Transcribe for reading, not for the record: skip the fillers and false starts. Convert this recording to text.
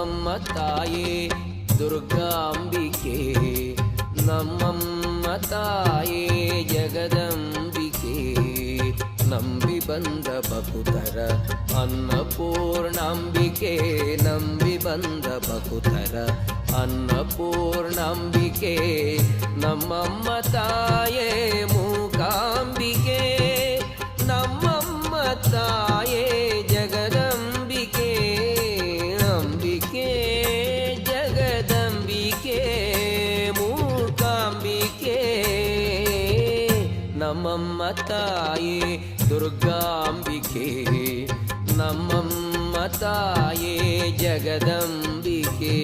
ನಮ್ಮಮ್ಮ ತಾಯೇ ದುರ್ಗಾಂಬಿಕೆ, ನಮ್ಮಮ್ಮ ತಾಯೇ ಜಗದಂಬಿಕೆ, ನಂಬಿ ಬಂದ ಭಕುತರ ಅನ್ನಪೂರ್ಣಾಂಬಿಕೆ, ನಂಬಿ ಬಂದ ಭಕುತರ ಅನ್ನಪೂರ್ಣಾಂಬಿಕೆ, ನಮ್ಮಮ್ಮ ತಾಯೇ ಮೂಕಾಂಬಿಕೆ, ನಮ್ಮಮ್ಮ ತಾಯೇ ಜಗದಂಬಿಕೆ, ಅಂಬಿಕೆ ಜಗದಂಬಿಕೆ ಮೂಕಾಂಬಿಕೆ, ನಮ್ಮಮ್ಮ ತಾಯೇ ದುರ್ಗಾಂಬಿಕೆ, ನಮ್ಮಮ್ಮ ತಾಯೇ ಜಗದಂಬಿಕೆ.